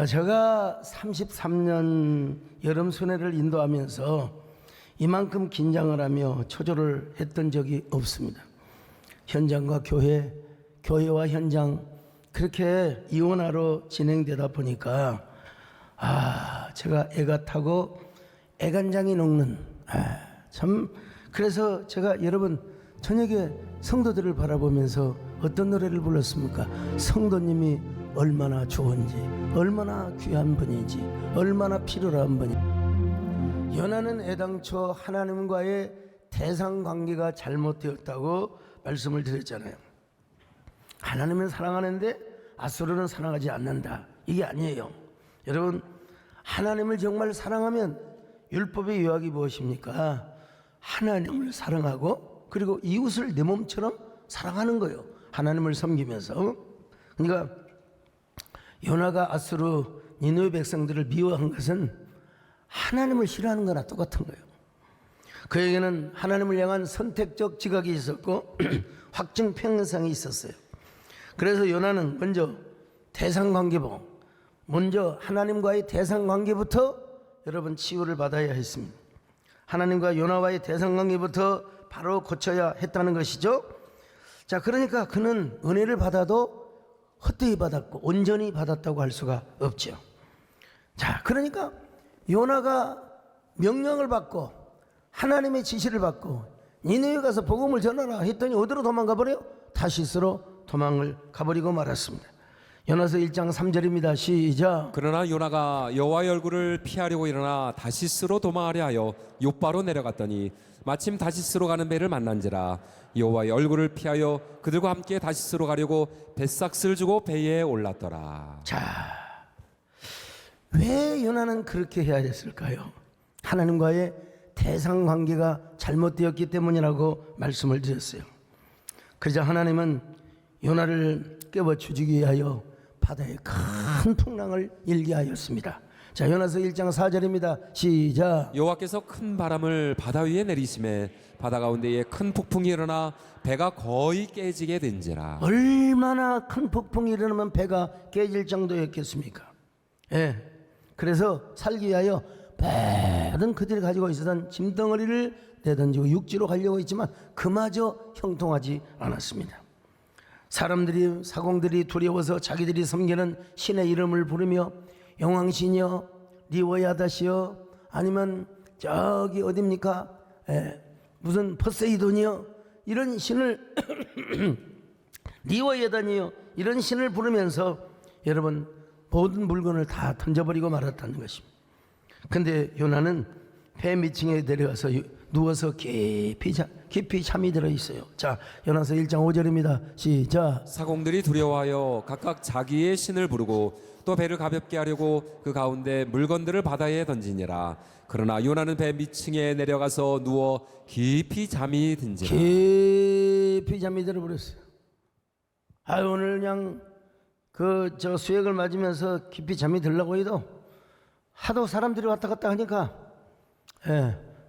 제가 33년 여름 순회를 인도하면서 이만큼 긴장을 하며 초조를 했던 적이 없습니다. 현장과 교회와 현장 그렇게 이원화로 진행되다 보니까 제가 애가 타고 애간장이 녹는 참 그래서 제가 여러분 저녁에 성도들을 바라보면서 어떤 노래를 불렀습니까? 성도님이 얼마나 좋은지, 얼마나 귀한 분인지, 얼마나 필요한 분인지. 요나는 애당초 하나님과의 대상관계가 잘못되었다고 말씀을 드렸잖아요. 하나님은 사랑하는데 아수르는 사랑하지 않는다. 이게 아니에요. 여러분, 하나님을 정말 사랑하면 율법의 요약이 무엇입니까? 하나님을 사랑하고 그리고 이웃을 내 몸처럼 사랑하는 거예요. 하나님을 섬기면서. 그러니까 요나가 아수르 니느웨 백성들을 미워한 것은 하나님을 싫어하는 거나 똑같은 거예요. 그에게는 하나님을 향한 선택적 지각이 있었고 확증 편성이 있었어요. 그래서 요나는 먼저 하나님과의 대상관계부터 여러분 치유를 받아야 했습니다. 하나님과 요나와의 대상관계부터 바로 고쳐야 했다는 것이죠. 자, 그러니까 그는 은혜를 받아도 헛되이 받았고 온전히 받았다고 할 수가 없죠. 자, 그러니까 요나가 명령을 받고 하나님의 지시를 받고 니느웨 가서 복음을 전하라 했더니 어디로 도망가 버려요? 다시스로 도망을 가버리고 말았습니다. 요나서 1장 3절입니다. 시작. 그러나 요나가 여호와의 얼굴을 피하려고 일어나 다시스로 도망하려 하여 욥바로 내려갔더니 마침 다시스로 가는 배를 만난지라. 여호와의 얼굴을 피하여 그들과 함께 다시스로 가려고 뱃삭스를 주고 배에 올랐더라. 자, 왜 요나는 그렇게 해야 됐을까요? 하나님과의 대상관계가 잘못되었기 때문이라고 말씀을 드렸어요. 그러자 하나님은 요나를 깨워 주기 위하여 바다에 큰 풍랑을 일게 하였습니다. 자, 요나서 1장 4절입니다. 시작. 여호와께서 큰 바람을 바다 위에 내리심에 바다 가운데에 큰 폭풍이 일어나 배가 거의 깨지게 된지라. 얼마나 큰 폭풍이 일어나면 배가 깨질 정도였겠습니까? 예. 그래서 살기 위하여 모든 그들이 가지고 있었던 짐덩어리를 내던지고 육지로 가려고 했지만 그마저 형통하지 않았습니다. 사공들이 두려워서 자기들이 섬기는 신의 이름을 부르며 영왕신이여 리워야다시여 아니면 저기 어딥니까? 무슨 포세이돈이여 이런 신을 리워야다니여 이런 신을 부르면서 여러분 모든 물건을 다 던져버리고 말았다는 것입니다. 근데 요나는 배 밑층에 내려가서 누워서 깊이 잠이 들어 있어요. 자, 요나서 1장 5절입니다. 시작. 사공들이 두려워하여 각각 자기의 신을 부르고 또 배를 가볍게 하려고 그 가운데 물건들을 바다에 던지니라. 그러나 요나는 배 밑층에 내려가서 누워 깊이 잠이 든지라. 깊이 잠이 들어버렸어요. 오늘 그냥 수액을 맞으면서 깊이 잠이 들려고 해도 하도 사람들이 왔다 갔다 하니까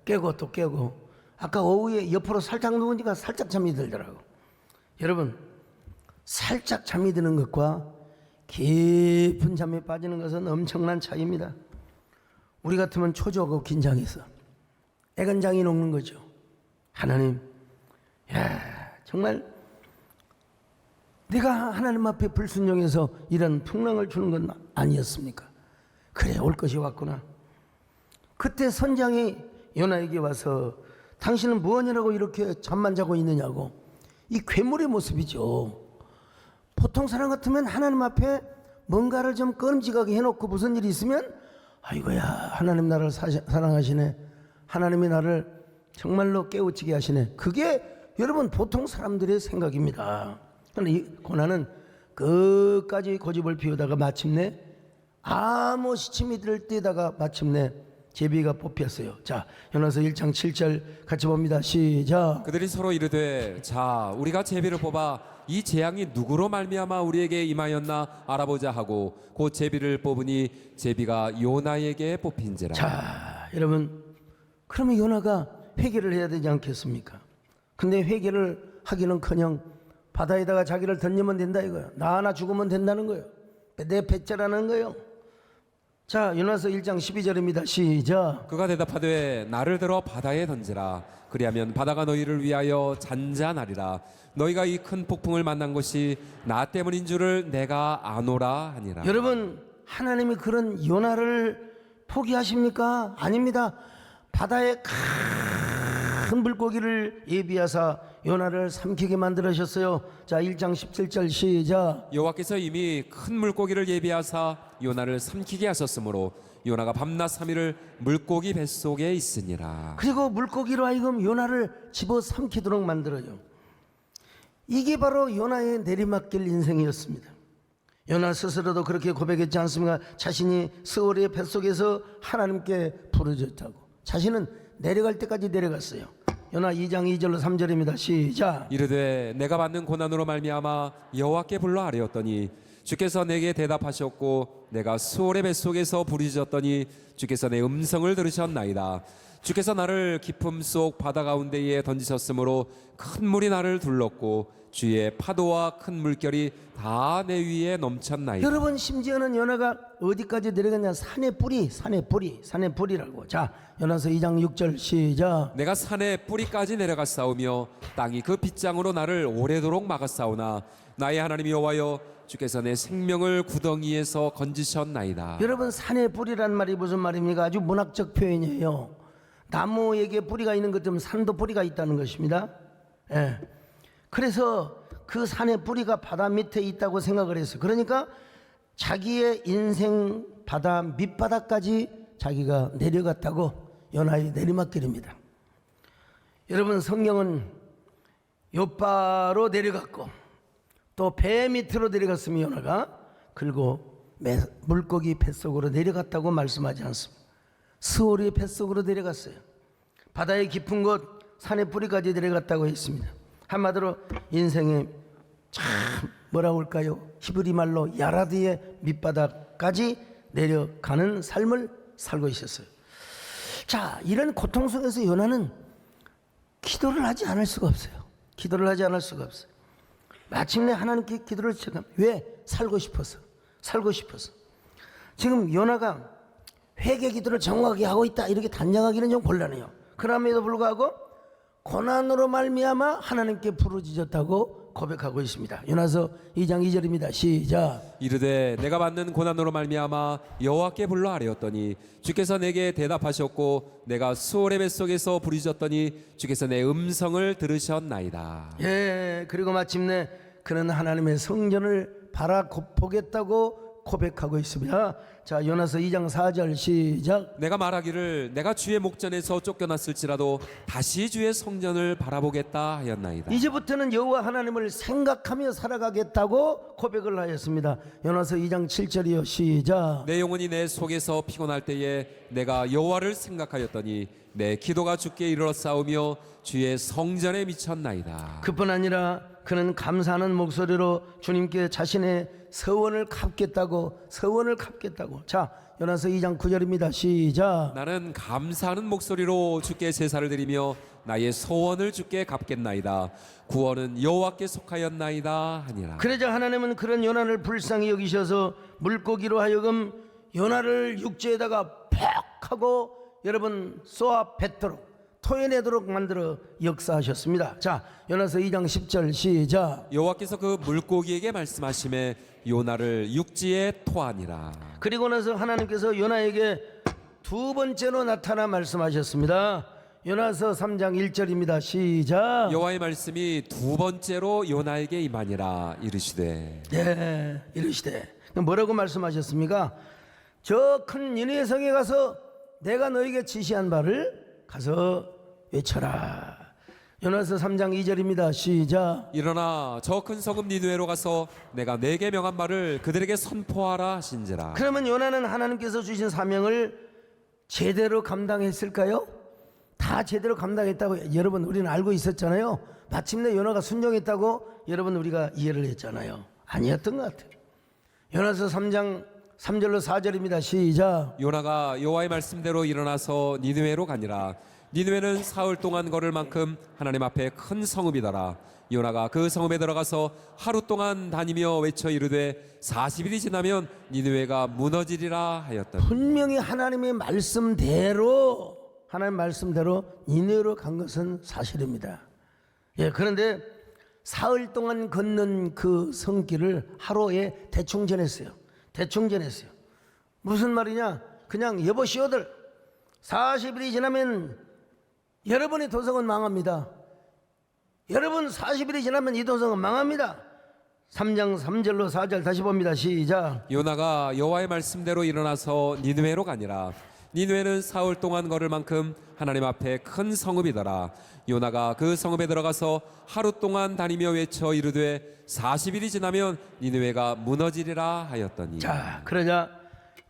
깨고 또 깨고 아까 오후에 옆으로 살짝 누우니까 살짝 잠이 들더라고. 여러분, 살짝 잠이 드는 것과 깊은 잠에 빠지는 것은 엄청난 차이입니다. 우리 같으면 초조하고 긴장해서 애간장이 녹는 거죠. 하나님, 정말 내가 하나님 앞에 불순종해서 이런 풍랑을 주는 건 아니었습니까? 그래, 올 것이 왔구나. 그때 선장이 요나에게 와서 당신은 무엇이라고 이렇게 잠만 자고 있느냐고. 이 괴물의 모습이죠. 보통 사람 같으면 하나님 앞에 뭔가를 좀 끔찍하게 해놓고 무슨 일이 있으면 아이고야 하나님 나를 사랑하시네, 하나님이 나를 정말로 깨우치게 하시네. 그게 여러분 보통 사람들의 생각입니다. 그런데 이 고난은 끝까지 고집을 피우다가 마침내 아무 시침이 들 때다가 마침내 제비가 뽑혔어요. 자, 요나서 1장 7절 같이 봅니다. 시작. 그들이 서로 이르되 자 우리가 제비를 뽑아 이 재앙이 누구로 말미암아 우리에게 임하였나 알아보자 하고 곧 제비를 뽑으니 제비가 요나에게 뽑힌지라. 자, 여러분, 그러면 요나가 회개를 해야 되지 않겠습니까? 근데 회개를 하기는커녕 바다에다가 자기를 던지면 된다 이거예요. 나 하나 죽으면 된다는 거예요. 내 배째라는 거예요. 자, 요나서 1장 12절입니다. 시작. 그가 대답하되 나를 들어 바다에 던지라. 그리하면 바다가 너희를 위하여 잔잔하리라. 너희가 이 큰 폭풍을 만난 것이 나 때문인 줄을 내가 아노라 하니라. 여러분, 하나님이 그런 요나를 포기하십니까? 아닙니다. 바다에 큰 물고기를 예비하사 요나를 삼키게 만들으셨어요. 자, 1장 17절 시작. 여호와께서 이미 큰 물고기를 예비하사 요나를 삼키게 하셨으므로 요나가 밤낮 3일을 물고기 뱃속에 있으니라. 그리고 물고기로 하여금 요나를 집어 삼키도록 만들어요. 이게 바로 요나의 내리막길 인생이었습니다. 요나 스스로도 그렇게 고백했지 않습니까? 자신이 스올의 뱃속에서 하나님께 부르짖었다고. 자신은 내려갈 때까지 내려갔어요. 요나 2장 2절로 3절입니다. 시작. 이르되 내가 받는 고난으로 말미암아 여호와께 불러 아뢰었더니 주께서 내게 대답하셨고 내가 수월의 뱃속에서 부르짖었더니 주께서 내 음성을 들으셨나이다. 주께서 나를 깊음 속 바다 가운데에 던지셨으므로 큰 물이 나를 둘렀고 주의 파도와 큰 물결이 다 내 위에 넘쳤나이다. 여러분, 심지어는 요나가 어디까지 내려갔냐? 산의 뿌리라고. 자, 요나서 2장 6절 시작. 내가 산의 뿌리까지 내려갔사오며 땅이 그 빗장으로 나를 오래도록 막았사오나 나의 하나님 여호와여 주께서 내 생명을 구덩이에서 건지셨나이다. 여러분, 산의 뿌리란 말이 무슨 말입니까? 아주 문학적 표현이에요. 나무에게 뿌리가 있는 것처럼 산도 뿌리가 있다는 것입니다. 예. 그래서 그 산의 뿌리가 바다 밑에 있다고 생각을 했어요. 그러니까 자기의 인생 바다 밑바닥까지 자기가 내려갔다고. 요나의 내리막길입니다. 여러분, 성경은 요바로 내려갔고 또 배 밑으로 내려갔으면 요나가, 그리고 물고기 뱃속으로 내려갔다고 말씀하지 않습니다. 스올의 뱃속으로 내려갔어요. 바다의 깊은 곳 산의 뿌리까지 내려갔다고 했습니다. 한마디로 인생의 참 뭐라고 할까요? 히브리 말로 야라드의 밑바닥까지 내려가는 삶을 살고 있었어요. 자, 이런 고통 속에서 요나는 기도를 하지 않을 수가 없어요. 기도를 하지 않을 수가 없어요. 마침내 하나님께 기도를 시작합니다. 왜? 살고 싶어서. 지금 요나가 회개 기도를 정확하게 하고 있다 이렇게 단정하기는 좀 곤란해요. 그럼에도 불구하고 고난으로 말미암아 하나님께 부르짖었다고 고백하고 있습니다. 요나서 2장 2절입니다. 시작. 이르되 내가 받는 고난으로 말미암아 여호와께 불러 아뢰었더니 주께서 내게 대답하셨고 내가 수월의 뱃속에서 부르짖었더니 주께서 내 음성을 들으셨나이다. 예, 그리고 마침내 그는 하나님의 성전을 바라보겠다고 고백하고 있습니다. 자, 요나서 2장 4절 시작. 내가 말하기를 내가 주의 목전에서 쫓겨났을지라도 다시 주의 성전을 바라보겠다 하였나이다. 이제부터는 여호와 하나님을 생각하며 살아가겠다고 고백을 하였습니다. 요나서 2장 7절이요. 시작. 내 영혼이 내 속에서 피곤할 때에 내가 여호와를 생각하였더니 내 기도가 주께 이르렀사오며 주의 성전에 미쳤나이다. 그뿐 아니라 그는 감사하는 목소리로 주님께 자신의 서원을 갚겠다고. 자, 요나서 2장 9절입니다. 시작. 나는 감사하는 목소리로 주께 제사를 드리며 나의 소원을 주께 갚겠나이다. 구원은 여호와께 속하였나이다 하니라. 그러자 하나님은 그런 요나를 불쌍히 여기셔서 물고기로 하여금 요나를 육지에다가 퍽 하고 여러분 쏘아 뱉도록 토해내도록 만들어 역사하셨습니다. 자, 요나서 2장 10절 시작. 여호와께서 그 물고기에게 말씀하심에 요나를 육지에 토하니라. 그리고 나서 하나님께서 요나에게 두 번째로 나타나 말씀하셨습니다. 요나서 3장 1절입니다. 시작. 여호와의 말씀이 두 번째로 요나에게 임하니라. 이르시되 네, 이르시되 뭐라고 말씀하셨습니까? 저 큰 니느웨 성에 가서 내가 너에게 지시한 바를 가서 외쳐라. 요나서 3장 2절입니다. 시작. 일어나 저 큰 성읍 니느웨로 가서 내가 내게 명한 말을 그들에게 선포하라 하신지라. 그러면 요나는 하나님께서 주신 사명을 제대로 감당했을까요? 다 제대로 감당했다고 여러분 우리는 알고 있었잖아요. 마침내 요나가 순종했다고 여러분 우리가 이해를 했잖아요. 아니었던 것 같아요. 요나서 3장 3절로 4절입니다. 시작. 요나가 여호와의 말씀대로 일어나서 니느웨로 가니라. 니느웨는 사흘 동안 걸을 만큼 하나님 앞에 큰 성읍이더라. 요나가 그 성읍에 들어가서 하루 동안 다니며 외쳐 이르되 40일이 지나면 니느웨가 무너지리라 하였더니 분명히 하나님 말씀대로 니느웨로 간 것은 사실입니다. 예, 그런데 사흘 동안 걷는 그 성길을 하루에 대충 지냈어요. 무슨 말이냐? 그냥 여보시오들 40일이 지나면 여러분의 도성은 망합니다. 여러분 40일이 지나면 이 도성은 망합니다. 3장 3절로 4절 다시 봅니다. 시작. 요나가 여호와의 말씀대로 일어나서 니느웨로 가니라. 니느웨는 사흘 동안 걸을 만큼 하나님 앞에 큰 성읍이더라. 요나가 그 성읍에 들어가서 하루 동안 다니며 외쳐 이르되 40일이 지나면 니느웨가 무너지리라 하였더니 자, 그러자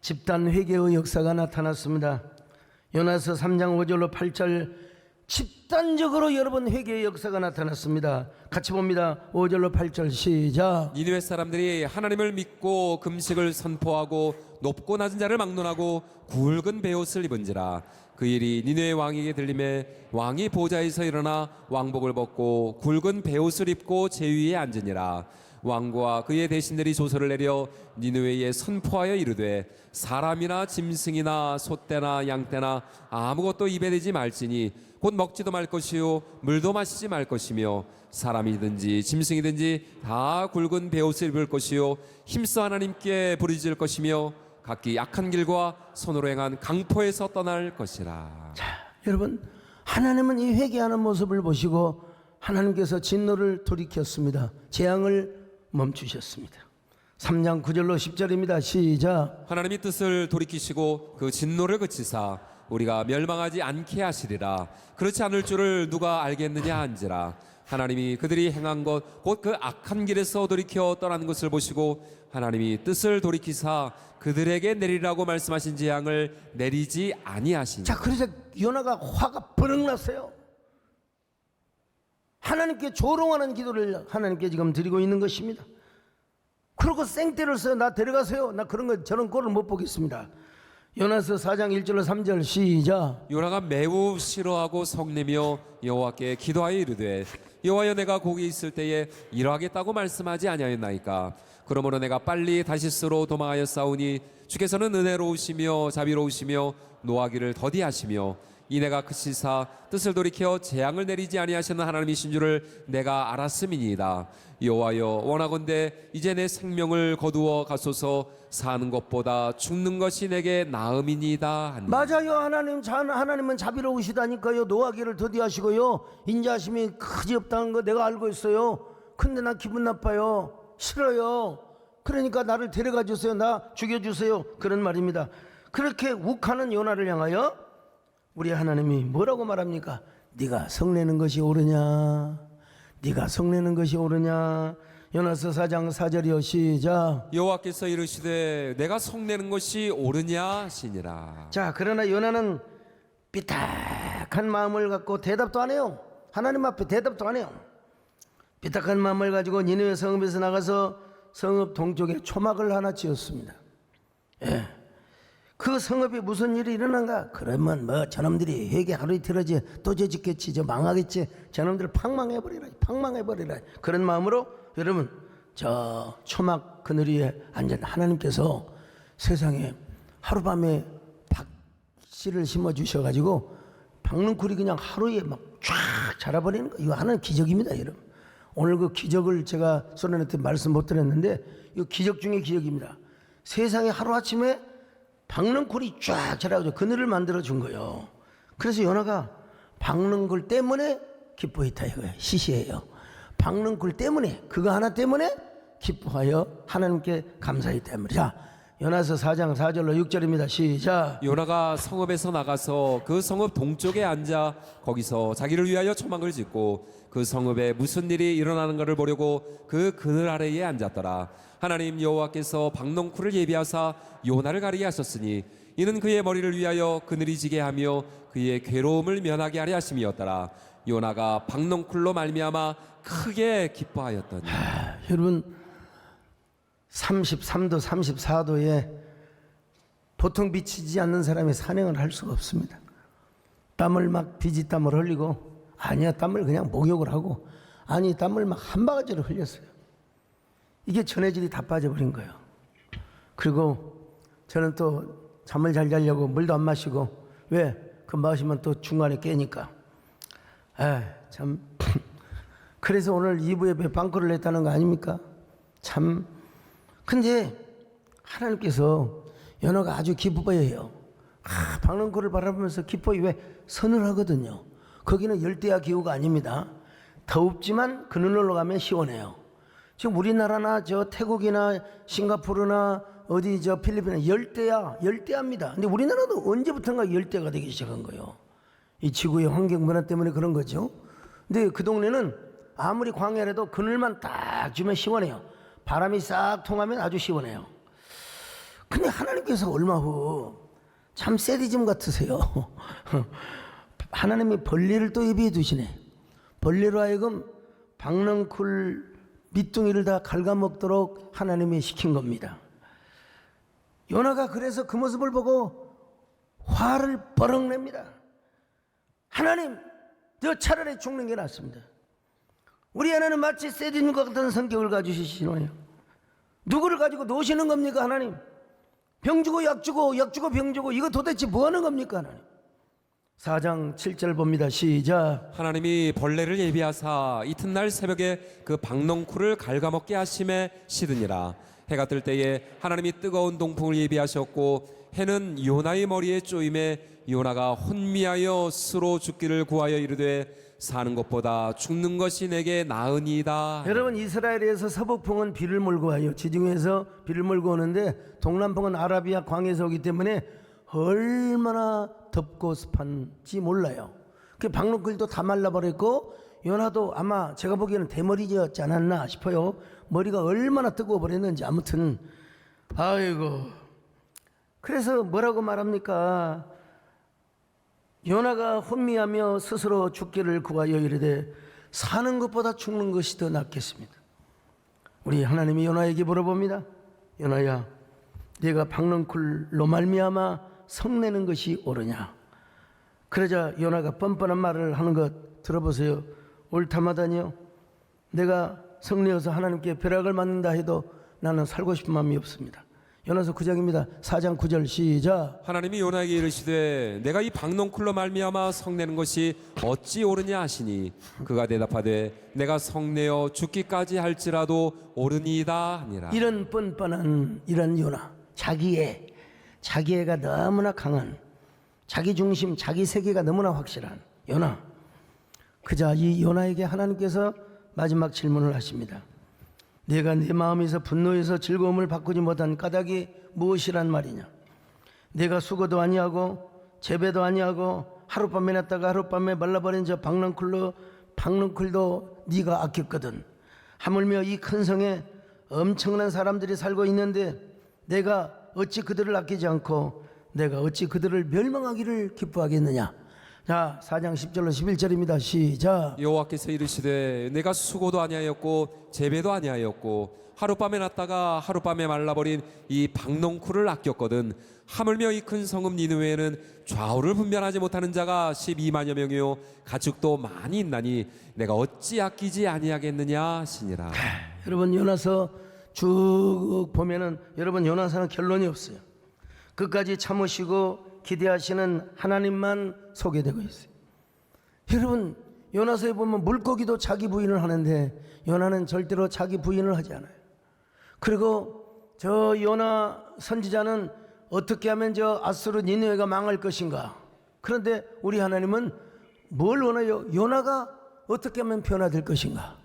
집단 회개의 역사가 나타났습니다. 요나서 3장 5절로 8절 집단적으로 여러분 회개의 역사가 나타났습니다. 같이 봅니다. 5절로 8절 시작. 니느웨 사람들이 하나님을 믿고 금식을 선포하고 높고 낮은 자를 막론하고 굵은 베옷을 입은지라. 그 일이 니느웨 왕에게 들림에 왕이 보좌에서 일어나 왕복을 벗고 굵은 베옷을 입고 제위에 앉으니라. 왕과 그의 대신들이 조서를 내려 니느웨에 선포하여 이르되 사람이나 짐승이나 소떼나 양떼나 아무것도 입에 대지 말지니 곧 먹지도 말 것이요 물도 마시지 말 것이며 사람이든지 짐승이든지 다 굵은 베옷을 입을 것이요 힘써 하나님께 부르짖을 것이며 각기 악한 길과 손으로 행한 강포에서 떠날 것이라. 자, 여러분 하나님은 이 회개하는 모습을 보시고 하나님께서 진노를 돌이켰습니다. 재앙을 멈추셨습니다. 3장 9절로 10절입니다. 시작. 하나님이 뜻을 돌이키시고 그 진노를 그치사 우리가 멸망하지 않게 하시리라. 그렇지 않을 줄을 누가 알겠느냐 한지라. 하나님이 그들이 행한 것 곧 그 악한 길에서 돌이켜 떠나는 것을 보시고 하나님이 뜻을 돌이키사 그들에게 내리라고 말씀하신 재앙을 내리지 아니하시니. 자, 그래서 요나가 화가 버럭 났어요. 하나님께 조롱하는 기도를 하나님께 지금 드리고 있는 것입니다. 그러고 생떼를 써요. 나 데려가세요. 나 그런 거 저런 꼴을 못 보겠습니다. 요나서 4장 1절로 3절 시작. 요나가 매우 싫어하고 성내며 여호와께 기도하여 이르되 여호와여 내가 거기 있을 때에 이러하겠다고 말씀하지 아니하였나이까. 그러므로 내가 빨리 다시스로 도망하여 싸우니 주께서는 은혜로우시며 자비로우시며 노하기를 더디하시며 이 내가 그치사 뜻을 돌이켜 재앙을 내리지 아니하시는 하나님이신 줄을 내가 알았음이니이다. 여호와여 원하건대 이제 내 생명을 거두어 가소서. 사는 것보다 죽는 것이 내게 나음이니이다 하니. 맞아요. 하나님은 자비로우시다니까요. 노하기를 더디하시고요. 인자하심이 그지없다는 거 내가 알고 있어요. 근데 나 기분 나빠요. 싫어요. 그러니까 나를 데려가 주세요. 나 죽여주세요. 그런 말입니다. 그렇게 욱하는 요나를 향하여 우리 하나님이 뭐라고 말합니까? 네가 성내는 것이 옳으냐? 네가 성내는 것이 옳으냐? 요나서 4장 4절이요 시작. 여호와께서 이르시되 내가 성내는 것이 옳으냐 하시니라. 자, 그러나 요나는 삐딱한 마음을 갖고 대답도 안 해요. 하나님 앞에 대답도 안 해요. 삐딱한 마음을 가지고 니느웨 성읍에서 나가서 성읍 동쪽에 초막을 하나 지었습니다. 예. 그 성읍에 무슨 일이 일어난가? 그러면 뭐 저놈들이 회개 하루 이틀 하지 또 죄짓겠지, 저 망하겠지, 저놈들 팍망해버리라 그런 마음으로 여러분 저 초막 그늘 위에 앉은 하나님께서 세상에 하룻밤에 박씨를 심어주셔가지고 박능쿨이 그냥 하루에 막 쫙 자라버리는 거, 이거 하나님 기적입니다. 여러분 오늘 그 기적을 제가 소련한테 말씀 못 드렸는데 이거 기적 중에 기적입니다. 세상에 하루아침에 박능쿨이 쫙 자라가지고 그늘을 만들어 준 거예요. 그래서 요나가 박능쿨 때문에 기뻐했다 이거예요. 시시해요. 박능쿨 때문에, 그거 하나 때문에 기뻐하여 하나님께 감사했다 말이야. 요나서 4장 4절로 6절입니다. 시작. 요나가 성읍에서 나가서 그 성읍 동쪽에 앉아 거기서 자기를 위하여 초막을 짓고 그 성읍에 무슨 일이 일어나는 것을 보려고 그 그늘 아래에 앉았더라. 하나님 여호와께서 박농쿨을 예비하사 요나를 가리게 하셨으니 이는 그의 머리를 위하여 그늘이 지게 하며 그의 괴로움을 면하게 하려 하심이었더라. 요나가 박농쿨로 말미암아 크게 기뻐하였더니. 여러분 33도 34도에 보통 비치지 않는 사람이 산행을 할 수가 없습니다. 땀을 막 비지땀을 흘리고, 아니야, 땀을 그냥 목욕을 하고, 아니, 땀을 막 한 바가지로 흘렸어요. 이게 전해질이 다 빠져버린 거예요. 그리고 저는 또 잠을 잘 자려고 물도 안 마시고, 왜? 그 마시면 또 중간에 깨니까. 참. 그래서 오늘 2부 예배 빵꾸를 냈다는 거 아닙니까? 참. 근데 하나님께서 연어가 아주 기뻐해요. 박능코를 바라보면서 기뻐해. 왜? 서늘하거든요. 거기는 열대야 기후가 아닙니다. 덥지만 그늘로 가면 시원해요. 지금 우리나라나 저 태국이나 싱가포르나 어디 저 필리핀은 열대야입니다. 근데 우리나라도 언제부턴가 열대가 되기 시작한 거예요. 이 지구의 환경 변화 때문에 그런 거죠. 근데 그 동네는 아무리 광야라도 그늘만 딱 주면 시원해요. 바람이 싹 통하면 아주 시원해요. 근데 하나님께서 얼마 후 참 세디즘 같으세요. 하나님이 벌레를 또 예비해 두시네. 벌레로 하여금 박넝쿨 밑둥이를 다 갉아먹도록 하나님이 시킨 겁니다. 요나가 그래서 그 모습을 보고 화를 버럭 냅니다. 하나님, 저 차라리 죽는 게 낫습니다. 우리 아내는 마치 세디즘과 같은 성격을 가지시시네요. 누구를 가지고 노시는 겁니까, 하나님? 병 주고 약 주고 병 주고 이거 도대체 뭐 하는 겁니까, 하나님? 4장 7절 봅니다. 시작. 하나님이 벌레를 예비하사 이튿날 새벽에 그 박넝쿨을 갉아먹게 하심에 시드니라. 해가 뜰 때에 하나님이 뜨거운 동풍을 예비하셨고 해는 요나의 머리에 쪼임에 요나가 혼미하여 스스로 죽기를 구하여 이르되 사는 것보다 죽는 것이 내게 나으니이다. 여러분, 이스라엘에서 서북풍은 비를 몰고 와요. 지중해에서 비를 몰고 오는데 동남풍은 아라비아 광에서 오기 때문에 얼마나 덥고 습한지 몰라요. 그 박농쿨도 다 말라버렸고 요나도 아마 제가 보기에는 대머리였지 않았나 싶어요. 머리가 얼마나 뜨거워 버렸는지. 아무튼 아이고, 그래서 뭐라고 말합니까? 요나가 혼미하며 스스로 죽기를 구하여 이르되 사는 것보다 죽는 것이 더 낫겠습니다. 우리 하나님이 요나에게 물어봅니다. 요나야, 네가 박넝쿨로 말미암아 성내는 것이 옳으냐? 그러자 요나가 뻔뻔한 말을 하는 것 들어보세요. 옳다마다니요, 내가 성내어서 하나님께 벼락을 맞는다 해도 나는 살고 싶은 마음이 없습니다. 요나서 9장입니다. 4장 9절 시작. 하나님이 요나에게 이르시되 내가 이 박넝쿨로 말미암아 성내는 것이 어찌 옳으냐 하시니 그가 대답하되 내가 성내어 죽기까지 할지라도 옳으니이다 하니라. 이런 뻔뻔한 이런 요나, 자기애가 너무나 강한, 자기 중심, 자기 세계가 너무나 확실한 요나. 그자 이 요나에게 하나님께서 마지막 질문을 하십니다. 내가 내 마음에서 분노해서 즐거움을 바꾸지 못한 까닭이 무엇이란 말이냐? 내가 수고도 아니하고 재배도 아니하고 하룻밤에 났다가 하룻밤에 말라버린 저 박넝쿨도 네가 아꼈거든. 하물며 이 큰 성에 엄청난 사람들이 살고 있는데 내가 어찌 그들을 아끼지 않고 내가 어찌 그들을 멸망하기를 기뻐하겠느냐? 자, 4장 10절로 11절입니다. 시작. 여호와께서 이르시되 내가 수고도 아니하였고 재배도 아니하였고 하룻밤에 났다가 하룻밤에 말라버린 이 박넝쿨을 아꼈거든. 하물며 이 큰 성읍 니느웨에는 좌우를 분별하지 못하는 자가 12만여 명이요 가축도 많이 있나니 내가 어찌 아끼지 아니하겠느냐 하시니라. 여러분, 요나서 쭉 보면은 여러분, 요나서는 결론이 없어요. 끝까지 참으시고 기대하시는 하나님만 소개되고 있어요. 여러분, 요나서에 보면 물고기도 자기 부인을 하는데 요나는 절대로 자기 부인을 하지 않아요. 그리고 저 요나 선지자는 어떻게 하면 저 아수르 니느웨가 망할 것인가? 그런데 우리 하나님은 뭘 원해요? 요나가 어떻게 하면 변화될 것인가?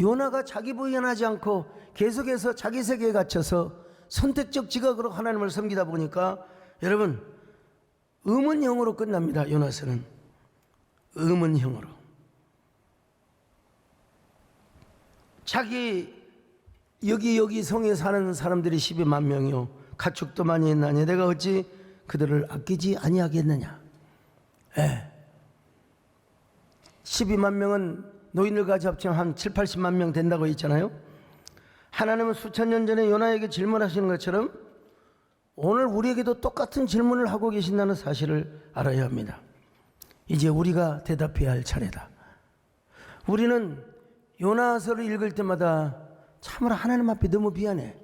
요나가 자기 부인하지 않고 계속해서 자기 세계에 갇혀서 선택적 지각으로 하나님을 섬기다 보니까 여러분, 의문형으로 끝납니다. 요나서는 의문형으로. 자기 여기 성에 사는 사람들이 12만 명이요 가축도 많이 있나니 내가 어찌 그들을 아끼지 아니하겠느냐. 12만 명은 노인들과 합치면 한 7, 80만 명 된다고 했잖아요. 하나님은 수천 년 전에 요나에게 질문하시는 것처럼 오늘 우리에게도 똑같은 질문을 하고 계신다는 사실을 알아야 합니다. 이제 우리가 대답해야 할 차례다. 우리는 요나서를 읽을 때마다 참으로 하나님 앞에 너무 미안해.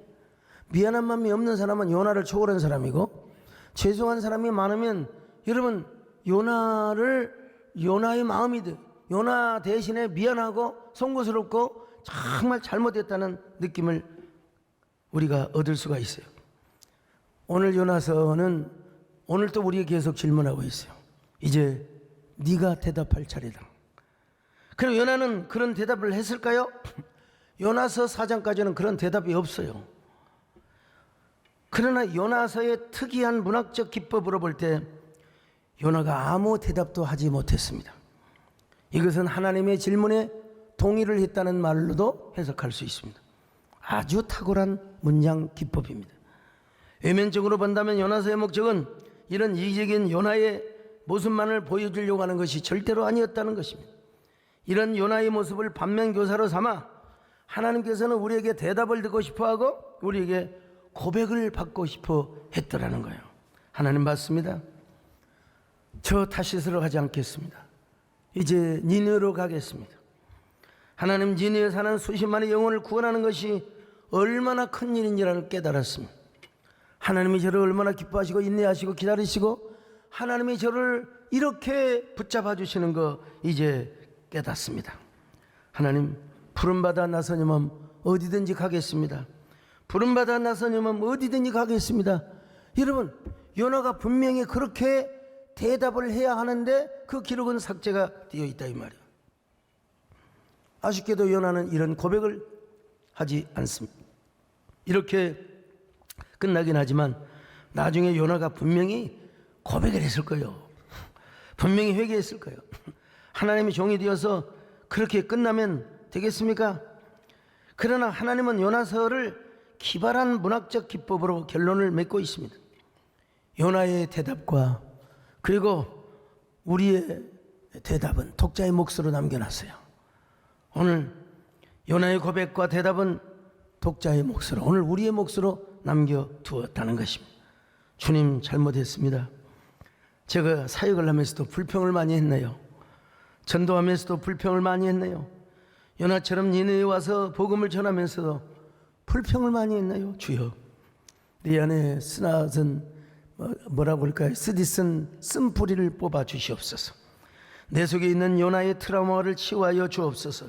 미안한 마음이 없는 사람은 요나를 초월한 사람이고, 죄송한 사람이 많으면 여러분 요나의 마음이 요나 대신에 미안하고 송구스럽고 정말 잘못했다는 느낌을 우리가 얻을 수가 있어요. 오늘 요나서는 오늘 또 우리에게 계속 질문하고 있어요. 이제 네가 대답할 차례다. 그럼 요나는 그런 대답을 했을까요? 요나서 4장까지는 그런 대답이 없어요. 그러나 요나서의 특이한 문학적 기법으로 볼 때 요나가 아무 대답도 하지 못했습니다. 이것은 하나님의 질문에 동의를 했다는 말로도 해석할 수 있습니다. 아주 탁월한 문장 기법입니다. 외면적으로 본다면 요나서의 목적은 이런 이기적인 요나의 모습만을 보여주려고 하는 것이 절대로 아니었다는 것입니다. 이런 요나의 모습을 반면교사로 삼아 하나님께서는 우리에게 대답을 듣고 싶어하고 우리에게 고백을 받고 싶어 했더라는 거예요. 하나님 맞습니다. 저 타시스로 가지 않겠습니다. 이제 니느로 가겠습니다. 하나님, 니느에 사는 수십만의 영혼을 구원하는 것이 얼마나 큰 일인지를 깨달았습니다. 하나님이 저를 얼마나 기뻐하시고 인내하시고 기다리시고 하나님이 저를 이렇게 붙잡아 주시는 거 이제 깨닫습니다. 하나님, 부름받아 나서는 몸 어디든지 가겠습니다. 부름받아 나서는 몸 어디든지 가겠습니다. 여러분, 요나가 분명히 그렇게 대답을 해야 하는데 그 기록은 삭제가 되어 있다 이 말이에요. 아쉽게도 요나는 이런 고백을 하지 않습니다. 이렇게 끝나긴 하지만 나중에 요나가 분명히 고백을 했을 거예요. 분명히 회개했을 거예요. 하나님의 종이 되어서 그렇게 끝나면 되겠습니까? 그러나 하나님은 요나서를 기발한 문학적 기법으로 결론을 맺고 있습니다. 요나의 대답과 그리고 우리의 대답은 독자의 몫으로 남겨놨어요. 오늘 요나의 고백과 대답은 독자의 몫으로, 오늘 우리의 몫으로 남겨두었다는 것입니다. 주님, 잘못했습니다. 제가 사역을 하면서도 불평을 많이 했네요. 전도하면서도 불평을 많이 했네요. 요나처럼 니느에 와서 복음을 전하면서도 불평을 많이 했나요? 주여, 내 안에 쓰나든 뭐라고 할까요? 쓰디쓴 쓴뿌리를 뽑아 주시옵소서. 내 속에 있는 요나의 트라우마를 치유하여 주옵소서.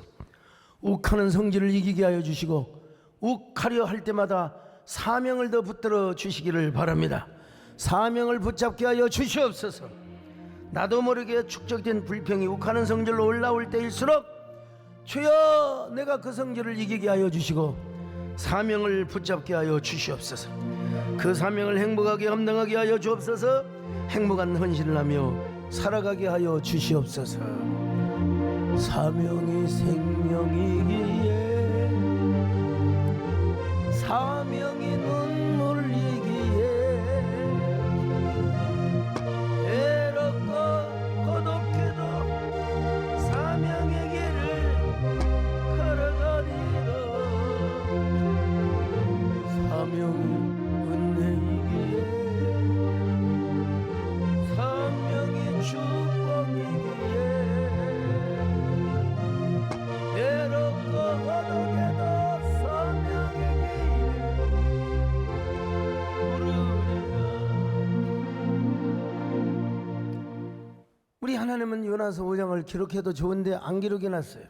욱하는 성질을 이기게 하여 주시고 욱하려 할 때마다 사명을 더 붙들어 주시기를 바랍니다. 사명을 붙잡게 하여 주시옵소서. 나도 모르게 축적된 불평이 욱하는 성질로 올라올 때일수록 주여, 내가 그 성질을 이기게 하여 주시고 사명을 붙잡게 하여 주시옵소서. 그 사명을 행복하게 감당하게 하여 주옵소서. 행복한 헌신을 하며 살아가게 하여 주시옵소서. 사명이 생명이기에 사명이 눈물이기에 외롭고 고독해도 사명의 길을 걸어가리라. 사명이 은혜이기에 사명이 축복이기에 외롭고 고독해도 사명의 길을 걸으리라. 우리 하나님은 요나서 5장을 기록해도 좋은데 안 기록해놨어요.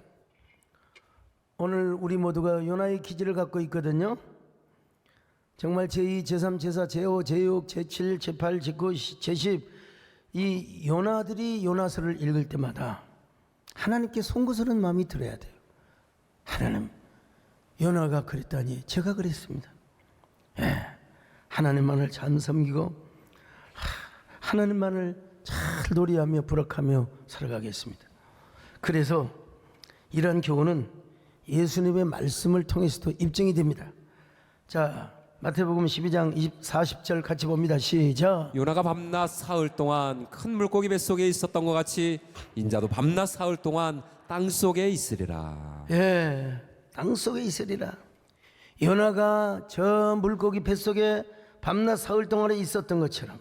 오늘 우리 모두가 요나의 기질을 갖고 있거든요. 정말 제2, 제3, 제4, 제5, 제6, 제7, 제8, 제9, 제10 이 요나들이 요나서를 읽을 때마다 하나님께 송구스러운 마음이 들어야 돼요. 하나님, 요나가 그랬다니 제가 그랬습니다. 예, 하나님만을 잘 섬기고 하나님만을 잘 노래하며 부락하며 살아가겠습니다. 그래서 이러한 교훈은 예수님의 말씀을 통해서도 입증이 됩니다. 자, 마태복음 12장 40절 같이 봅니다. 시작. 요나가 밤낮 사흘 동안 큰 물고기 뱃속에 있었던 것 같이 인자도 밤낮 사흘 동안 땅속에 있으리라. 예, 땅속에 있으리라. 요나가 저 물고기 뱃속에 밤낮 사흘 동안에 있었던 것처럼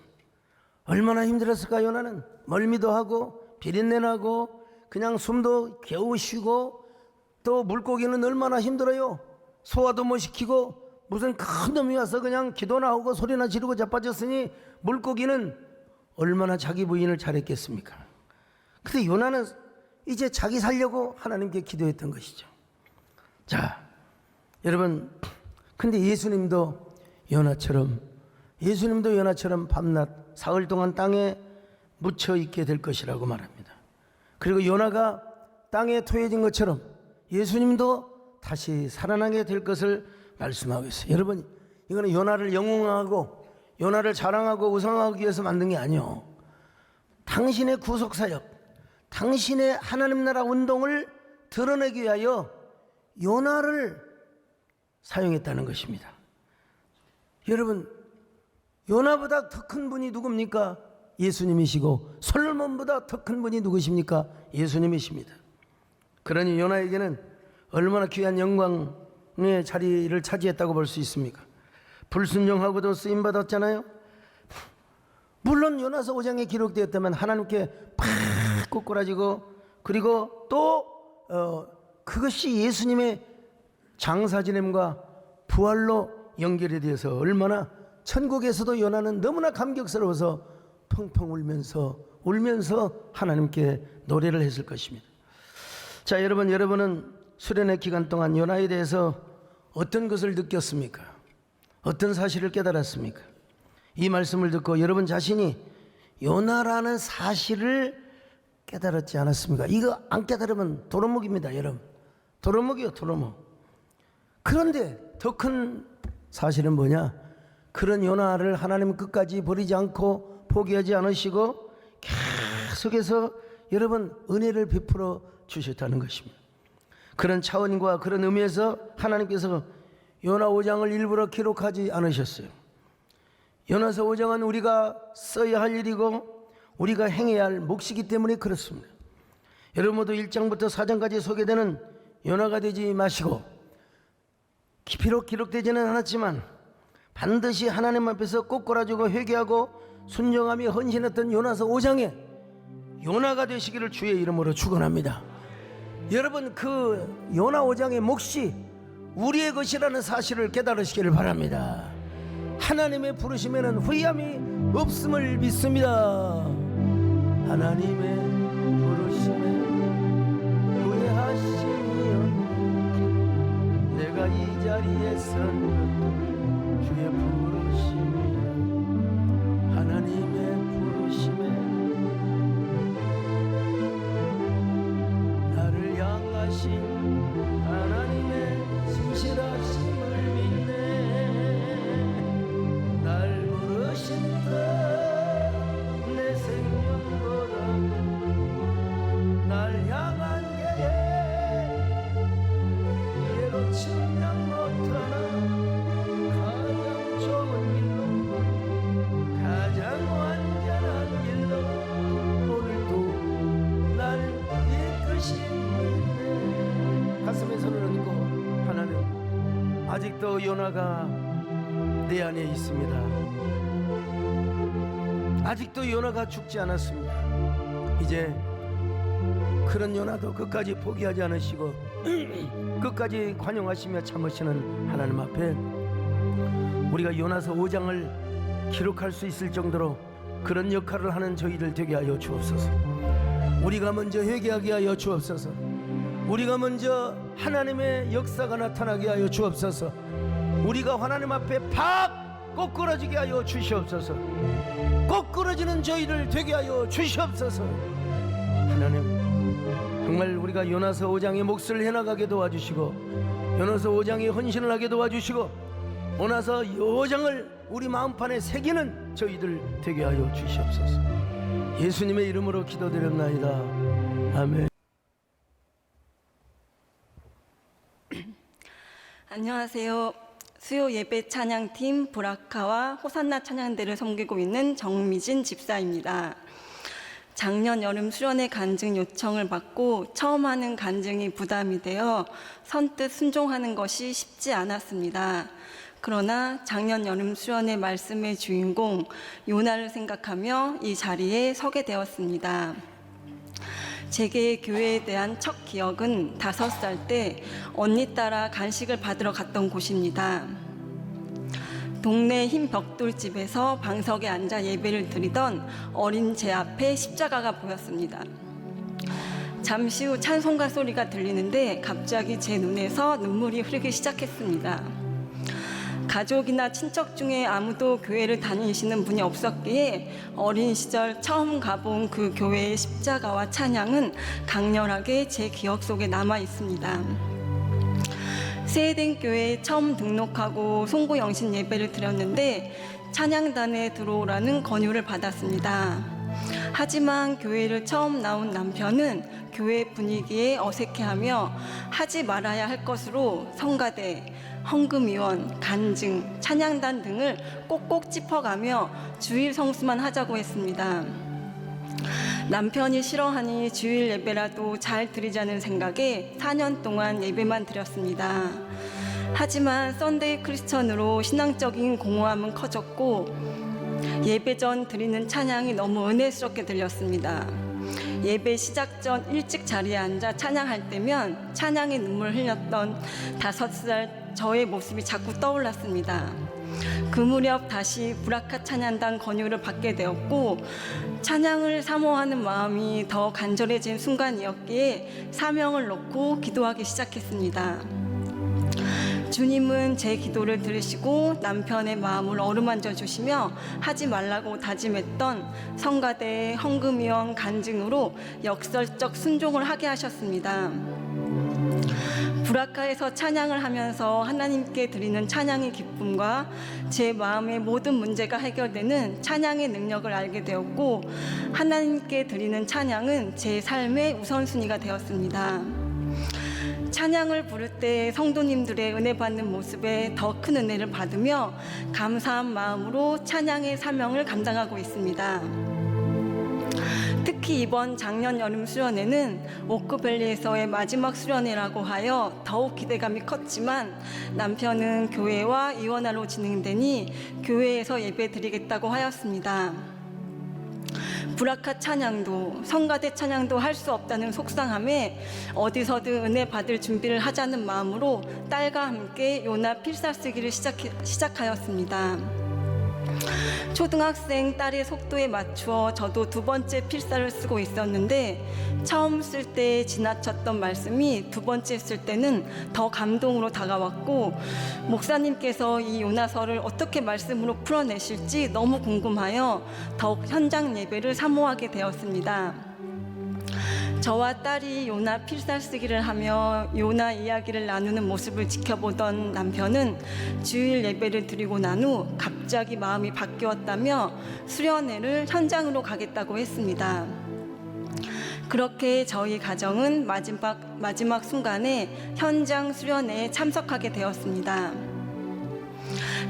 얼마나 힘들었을까. 요나는 멀미도 하고 비린내 나고 그냥 숨도 겨우 쉬고, 또 물고기는 얼마나 힘들어요. 소화도 못 시키고 무슨 큰 놈이 와서 그냥 기도나 하고 소리나 지르고 자빠졌으니 물고기는 얼마나 자기 부인을 잘했겠습니까? 근데 요나는 이제 자기 살려고 하나님께 기도했던 것이죠. 자, 여러분, 근데 예수님도 요나처럼 밤낮 사흘 동안 땅에 묻혀 있게 될 것이라고 말합니다. 그리고 요나가 땅에 토해진 것처럼 예수님도 다시 살아나게 될 것을 말씀하고 있어요. 여러분, 이거는 요나를 영웅하고 요나를 자랑하고 우상하기 위해서 만든 게 아니요. 당신의 구속사역, 당신의 하나님 나라 운동을 드러내기 위하여 요나를 사용했다는 것입니다. 여러분, 요나보다 더 큰 분이 누굽니까? 예수님이시고, 솔로몬보다 더 큰 분이 누구십니까? 예수님이십니다. 그러니 요나에게는 얼마나 귀한 영광의 자리를 차지했다고 볼 수 있습니까? 불순종하고도 쓰임받았잖아요. 물론 요나서 5장에 기록되었다면 하나님께 팍 꼬꾸라지고, 그리고 또 그것이 예수님의 장사 지냄과 부활로 연결이 되어서 얼마나 천국에서도 요나는 너무나 감격스러워서 펑펑 울면서 하나님께 노래를 했을 것입니다. 자, 여러분은 수련의 기간 동안 요나에 대해서 어떤 것을 느꼈습니까? 어떤 사실을 깨달았습니까? 이 말씀을 듣고 여러분 자신이 요나라는 사실을 깨달았지 않았습니까? 이거 안 깨달으면 도루묵입니다, 여러분. 도루묵이요, 도루묵. 그런데 더 큰 사실은 뭐냐? 그런 요나를 하나님 끝까지 버리지 않고 포기하지 않으시고 계속해서 여러분 은혜를 베풀어 주셨다는 것입니다. 그런 차원과 그런 의미에서 하나님께서 요나 5장을 일부러 기록하지 않으셨어요. 요나서 5장은 우리가 써야 할 일이고 우리가 행해야 할 몫이기 때문에 그렇습니다. 여러분 모두 1장부터 4장까지 소개되는 요나가 되지 마시고, 비록 기록되지는 않았지만 반드시 하나님 앞에서 꼬꾸라지고 회개하고 순종하며 헌신했던 요나서 5장에 요나가 되시기를 주의 이름으로 축원합니다. 여러분, 그 요나 5장의 몫이 우리의 것이라는 사실을 깨달으시기를 바랍니다. 하나님의 부르심에는 후회함이 없음을 믿습니다. 하나님의 부르심에 후회하시니 없네. 내가 이 자리에 선 것도 주의 부르심이라. 하나님의 부르심에 나를 향하신 하나님의 신실하심을 믿네. 날 부르신다 내 생명보다 날 향한 게에 예로 측량 못하나 가장 좋은 길로 가장 완전한 길로 오늘도 날 이끄시네. 가슴에 손을 얹고, 하나님, 아직도 요나가 내 안에 있습니다. 아직도 요나가 죽지 않았습니다. 이제 그런 요나도 끝까지 포기하지 않으시고 끝까지 관용하시며 참으시는 하나님 앞에 우리가 요나서 5장을 기록할 수 있을 정도로 그런 역할을 하는 저희들 되게 하여 주옵소서. 우리가 먼저 회개하게 하여 주옵소서. 우리가 먼저 하나님의 역사가 나타나게 하여 주옵소서. 우리가 하나님 앞에 팍 꼬꾸라지게 하여 주시옵소서. 꼬꾸라지는 저희를 되게 하여 주시옵소서. 하나님, 정말 우리가 요나서 5장의 몫을 해나가게 도와주시고 요나서 5장의 헌신을 하게 도와주시고 요나서 5장을 우리 마음판에 새기는 저희들 되게 하여 주시옵소서. 예수님의 이름으로 기도드렸나이다. 아멘. 안녕하세요. 수요 예배 찬양팀 브라카와 호산나 찬양대를 섬기고 있는 정미진 집사입니다. 작년 여름 수련회 간증 요청을 받고 처음 하는 간증이 부담이 되어 선뜻 순종하는 것이 쉽지 않았습니다. 그러나 작년 여름 수련회 말씀의 주인공 요나를 생각하며 이 자리에 서게 되었습니다. 제게 교회에 대한 첫 기억은 5살 때 언니 따라 간식을 받으러 갔던 곳입니다. 동네 흰 벽돌집에서 방석에 앉아 예배를 드리던 어린 제 앞에 십자가가 보였습니다. 잠시 후 찬송가 소리가 들리는데 갑자기 제 눈에서 눈물이 흐르기 시작했습니다. 가족이나 친척 중에 아무도 교회를 다니시는 분이 없었기에 어린 시절 처음 가본 그 교회의 십자가와 찬양은 강렬하게 제 기억 속에 남아 있습니다. 세eden 교회에 처음 등록하고 송구영신 예배를 드렸는데 찬양단에 들어오라는 권유를 받았습니다. 하지만 교회를 처음 나온 남편은 교회 분위기에 어색해하며 하지 말아야 할 것으로 성가대, 헌금위원, 간증, 찬양단 등을 꼭꼭 짚어가며 주일 성수만 하자고 했습니다. 남편이 싫어하니 주일 예배라도 잘 드리자는 생각에 4년 동안 예배만 드렸습니다. 하지만 썬데이 크리스천으로 신앙적인 공허함은 커졌고 예배 전 드리는 찬양이 너무 은혜스럽게 들렸습니다. 예배 시작 전 일찍 자리에 앉아 찬양할 때면 찬양에 눈물 흘렸던 5살 저의 모습이 자꾸 떠올랐습니다. 그 무렵 다시 브라카 찬양단 권유를 받게 되었고 찬양을 사모하는 마음이 더 간절해진 순간이었기에 사명을 놓고 기도하기 시작했습니다. 주님은 제 기도를 들으시고 남편의 마음을 어루만져 주시며 하지 말라고 다짐했던 성가대, 헌금위원, 간증으로 역설적 순종을 하게 하셨습니다. 브라카에서 찬양을 하면서 하나님께 드리는 찬양의 기쁨과 제 마음의 모든 문제가 해결되는 찬양의 능력을 알게 되었고 하나님께 드리는 찬양은 제 삶의 우선순위가 되었습니다. 찬양을 부를 때 성도님들의 은혜 받는 모습에 더 큰 은혜를 받으며 감사한 마음으로 찬양의 사명을 감당하고 있습니다. 특히 이번 작년 여름 수련회는 오크밸리에서의 마지막 수련회라고 하여 더욱 기대감이 컸지만 남편은 교회와 이원화로 진행되니 교회에서 예배 드리겠다고 하였습니다. 브라카 찬양도 성가대 찬양도 할 수 없다는 속상함에 어디서든 은혜 받을 준비를 하자는 마음으로 딸과 함께 요나 필사 쓰기를 시작하였습니다. 초등학생 딸의 속도에 맞추어 저도 2번째 필사를 쓰고 있었는데 처음 쓸 때 지나쳤던 말씀이 2번째 쓸 때는 더 감동으로 다가왔고 목사님께서 이 요나서를 어떻게 말씀으로 풀어내실지 너무 궁금하여 더욱 현장 예배를 사모하게 되었습니다. 저와 딸이 요나 필사쓰기를 하며 요나 이야기를 나누는 모습을 지켜보던 남편은 주일 예배를 드리고 난 후 갑자기 마음이 바뀌었다며 수련회를 현장으로 가겠다고 했습니다. 그렇게 저희 가정은 마지막 순간에 현장 수련회에 참석하게 되었습니다.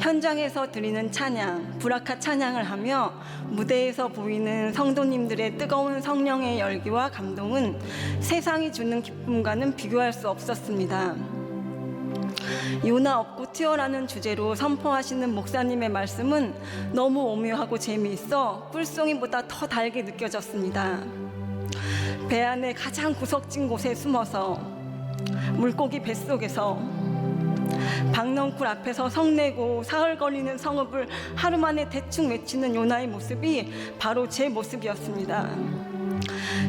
현장에서 드리는 찬양, 브라카 찬양을 하며 무대에서 보이는 성도님들의 뜨거운 성령의 열기와 감동은 세상이 주는 기쁨과는 비교할 수 없었습니다. 요나 없고 튀어라는 주제로 선포하시는 목사님의 말씀은 너무 오묘하고 재미있어 꿀송이보다 더 달게 느껴졌습니다. 배 안의 가장 구석진 곳에 숨어서 물고기 뱃속에서 박넝쿨 앞에서 성내고 사흘거리는 성읍을 하루 만에 대충 외치는 요나의 모습이 바로 제 모습이었습니다.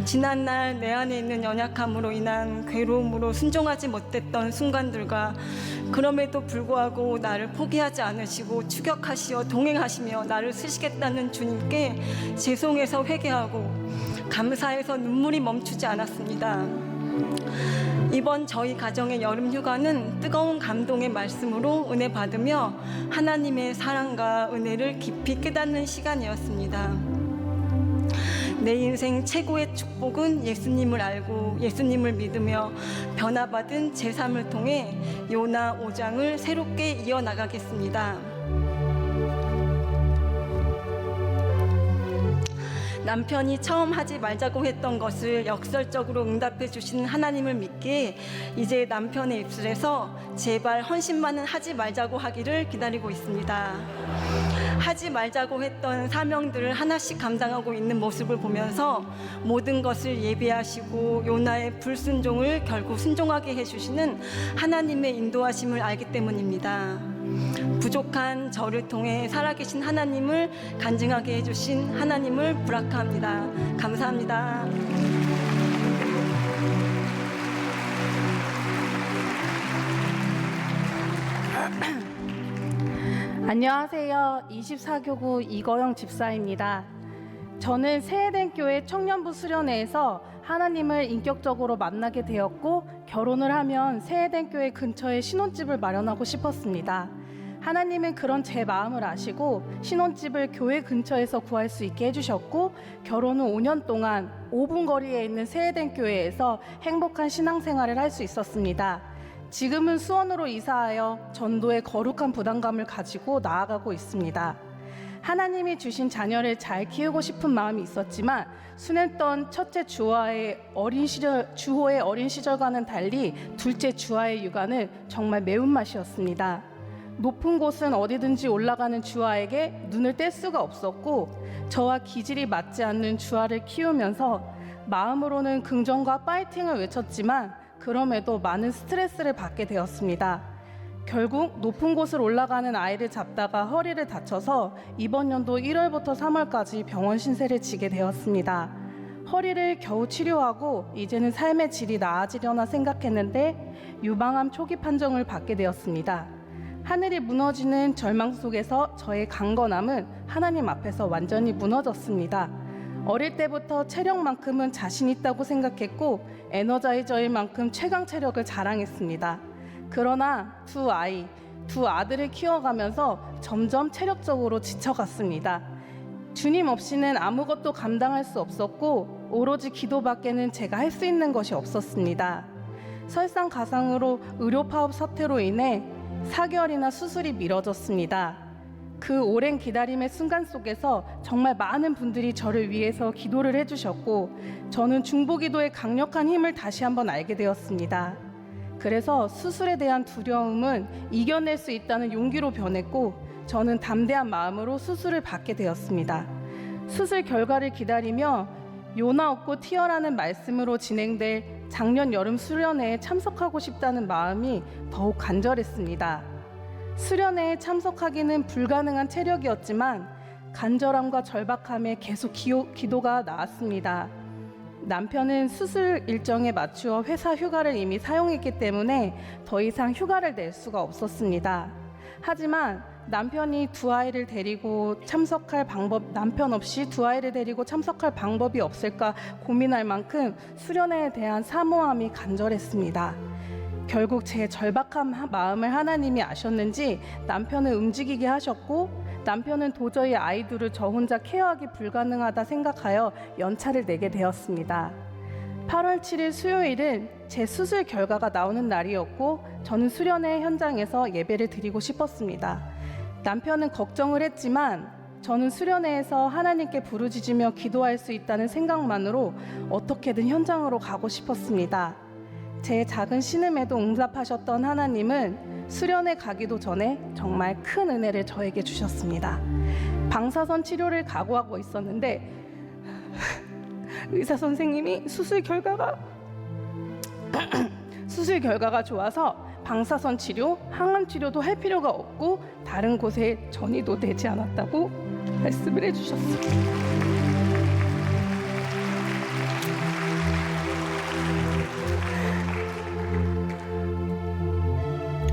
지난날 내 안에 있는 연약함으로 인한 괴로움으로 순종하지 못했던 순간들과 그럼에도 불구하고 나를 포기하지 않으시고 추격하시어 동행하시며 나를 쓰시겠다는 주님께 죄송해서 회개하고 감사해서 눈물이 멈추지 않았습니다. 이번 저희 가정의 여름 휴가는 뜨거운 감동의 말씀으로 은혜 받으며 하나님의 사랑과 은혜를 깊이 깨닫는 시간이었습니다. 내 인생 최고의 축복은 예수님을 알고 예수님을 믿으며 변화받은 제 삶을 통해 요나 5장을 새롭게 이어나가겠습니다. 남편이 처음 하지 말자고 했던 것을 역설적으로 응답해 주시는 하나님을 믿기에 이제 남편의 입술에서 제발 헌신만은 하지 말자고 하기를 기다리고 있습니다. 하지 말자고 했던 사명들을 하나씩 감당하고 있는 모습을 보면서 모든 것을 예비하시고 요나의 불순종을 결국 순종하게 해주시는 하나님의 인도하심을 알기 때문입니다. 부족한 저를 통해 살아계신 하나님을 간증하게 해주신 하나님을 브라카합니다. 감사합니다. 안녕하세요. 24교구 이거영 집사입니다. 저는 새해den교회 청년부 수련회에서 하나님을 인격적으로 만나게 되었고 결혼을 하면 새해den교회 근처에 신혼집을 마련하고 싶었습니다. 하나님은 그런 제 마음을 아시고 신혼집을 교회 근처에서 구할 수 있게 해주셨고 결혼 후 5년 동안 5분 거리에 있는 새해den교회에서 행복한 신앙생활을 할 수 있었습니다. 지금은 수원으로 이사하여 전도의 거룩한 부담감을 가지고 나아가고 있습니다. 하나님이 주신 자녀를 잘 키우고 싶은 마음이 있었지만 순했던 첫째 주호의 어린 시절과는 달리 둘째 주아의 육아는 정말 매운맛이었습니다. 높은 곳은 어디든지 올라가는 주아에게 눈을 뗄 수가 없었고 저와 기질이 맞지 않는 주아를 키우면서 마음으로는 긍정과 파이팅을 외쳤지만 그럼에도 많은 스트레스를 받게 되었습니다. 결국 높은 곳을 올라가는 아이를 잡다가 허리를 다쳐서 이번 연도 1월부터 3월까지 병원 신세를 지게 되었습니다. 허리를 겨우 치료하고 이제는 삶의 질이 나아지려나 생각했는데 유방암 초기 판정을 받게 되었습니다. 하늘이 무너지는 절망 속에서 저의 강건함은 하나님 앞에서 완전히 무너졌습니다. 어릴 때부터 체력만큼은 자신 있다고 생각했고 에너자이저일 만큼 최강 체력을 자랑했습니다. 그러나 두 아들을 키워가면서 점점 체력적으로 지쳐갔습니다. 주님 없이는 아무것도 감당할 수 없었고 오로지 기도밖에는 제가 할 수 있는 것이 없었습니다. 설상가상으로 의료 파업 사태로 인해 4개월이나 수술이 미뤄졌습니다. 그 오랜 기다림의 순간 속에서 정말 많은 분들이 저를 위해서 기도를 해주셨고 저는 중보기도의 강력한 힘을 다시 한번 알게 되었습니다. 그래서 수술에 대한 두려움은 이겨낼 수 있다는 용기로 변했고 저는 담대한 마음으로 수술을 받게 되었습니다. 수술 결과를 기다리며 요나 없고 튀어라는 말씀으로 진행될 작년 여름 수련회에 참석하고 싶다는 마음이 더욱 간절했습니다. 수련회에 참석하기는 불가능한 체력이었지만 간절함과 절박함에 계속 기도가 나왔습니다. 남편은 수술 일정에 맞추어 회사 휴가를 이미 사용했기 때문에 더 이상 휴가를 낼 수가 없었습니다. 하지만 남편 없이 두 아이를 데리고 참석할 방법이 없을까 고민할 만큼 수련회에 대한 사모함이 간절했습니다. 결국 제 절박한 마음을 하나님이 아셨는지 남편을 움직이게 하셨고 남편은 도저히 아이들을 저 혼자 케어하기 불가능하다 생각하여 연차를 내게 되었습니다. 8월 7일 수요일은 제 수술 결과가 나오는 날이었고 저는 수련회 현장에서 예배를 드리고 싶었습니다. 남편은 걱정을 했지만 저는 수련회에서 하나님께 부르짖으며 기도할 수 있다는 생각만으로 어떻게든 현장으로 가고 싶었습니다. 제 작은 신음에도 응답하셨던 하나님은 수련회 가기도 전에 정말 큰 은혜를 저에게 주셨습니다. 방사선 치료를 각오하고 있었는데 의사 선생님이 수술 결과가 좋아서 방사선 치료, 항암 치료도 할 필요가 없고 다른 곳에 전이도 되지 않았다고 말씀을 해주셨습니다.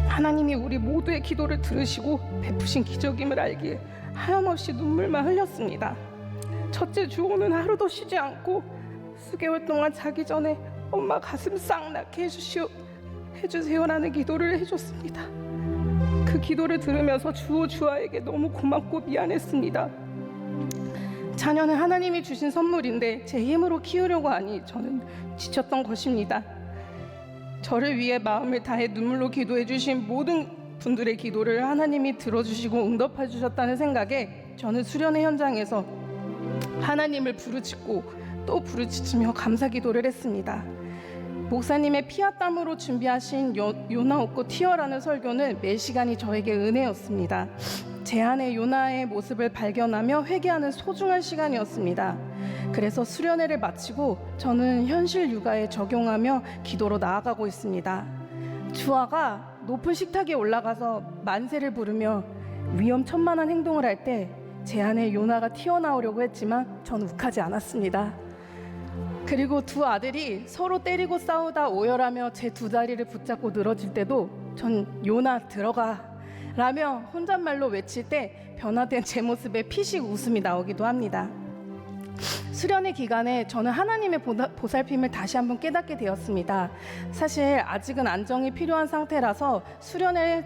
하나님이 우리 모두의 기도를 들으시고 베푸신 기적임을 알기에 하염없이 눈물만 흘렸습니다. 첫째 주호는 하루도 쉬지 않고 수개월 동안 자기 전에 엄마 가슴 싹 낳게 해주세요라는 기도를 해줬습니다. 그 기도를 들으면서 주아에게 너무 고맙고 미안했습니다. 자녀는 하나님이 주신 선물인데 제 힘으로 키우려고 하니 저는 지쳤던 것입니다. 저를 위해 마음을 다해 눈물로 기도해 주신 모든 분들의 기도를 하나님이 들어주시고 응답해 주셨다는 생각에 저는 수련회 현장에서 하나님을 부르짖고 또 부르짖으며 감사 기도를 했습니다. 목사님의 피와 땀으로 준비하신 요나 없고 튀어라는 설교는 매 시간이 저에게 은혜였습니다. 제 안의 요나의 모습을 발견하며 회개하는 소중한 시간이었습니다. 그래서 수련회를 마치고 저는 현실 육아에 적용하며 기도로 나아가고 있습니다. 주아가 높은 식탁에 올라가서 만세를 부르며 위험천만한 행동을 할 때 제 안에 요나가 튀어나오려고 했지만 전 욱하지 않았습니다. 그리고 두 아들이 서로 때리고 싸우다 오열하며 제 두 다리를 붙잡고 늘어질 때도 전 요나 들어가 라며 혼잣말로 외칠 때 변화된 제 모습에 피식 웃음이 나오기도 합니다. 수련회 기간에 저는 하나님의 보살핌을 다시 한번 깨닫게 되었습니다. 사실 아직은 안정이 필요한 상태라서 수련회를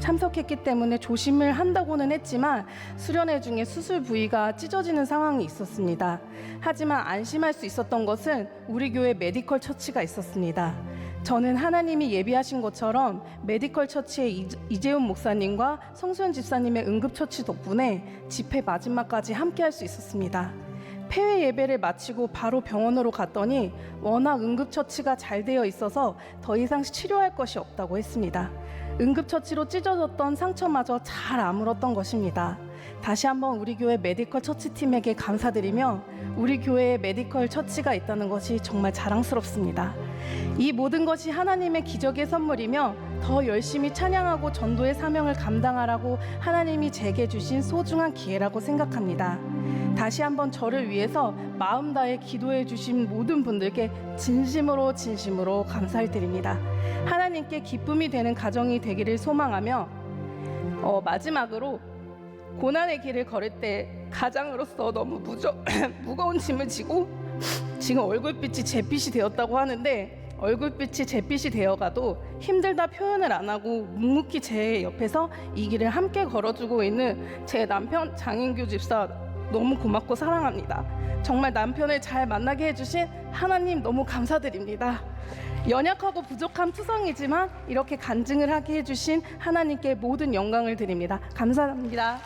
참석했기 때문에 조심을 한다고는 했지만 수련회 중에 수술 부위가 찢어지는 상황이 있었습니다. 하지만 안심할 수 있었던 것은 우리 교회 메디컬 처치가 있었습니다. 저는 하나님이 예비하신 것처럼 메디컬 처치의 이재훈 목사님과 성수연 집사님의 응급 처치 덕분에 집회 마지막까지 함께 할 수 있었습니다. 폐회 예배를 마치고 바로 병원으로 갔더니 워낙 응급 처치가 잘 되어 있어서 더 이상 치료할 것이 없다고 했습니다. 응급 처치로 찢어졌던 상처마저 잘 아물었던 것입니다. 다시 한번 우리 교회 메디컬 처치 팀에게 감사드리며 우리 교회에 메디컬 처치가 있다는 것이 정말 자랑스럽습니다. 이 모든 것이 하나님의 기적의 선물이며 더 열심히 찬양하고 전도의 사명을 감당하라고 하나님이 제게 주신 소중한 기회라고 생각합니다. 다시 한번 저를 위해서 마음 다해 기도해 주신 모든 분들께 진심으로 감사를 드립니다. 하나님께 기쁨이 되는 가정이 되기를 소망하며 마지막으로 고난의 길을 걸을 때 가장으로서 너무 무거운 짐을 지고 지금 얼굴빛이 잿빛이 되었다고 하는데 얼굴빛이 잿빛이 되어가도 힘들다 표현을 안 하고 묵묵히 제 옆에서 이 길을 함께 걸어주고 있는 제 남편 장인규 집사 너무 고맙고 사랑합니다. 정말 남편을 잘 만나게 해주신 하나님 너무 감사드립니다. 연약하고 부족한 투성이지만 이렇게 간증을 하게 해주신 하나님께 모든 영광을 드립니다. 감사합니다.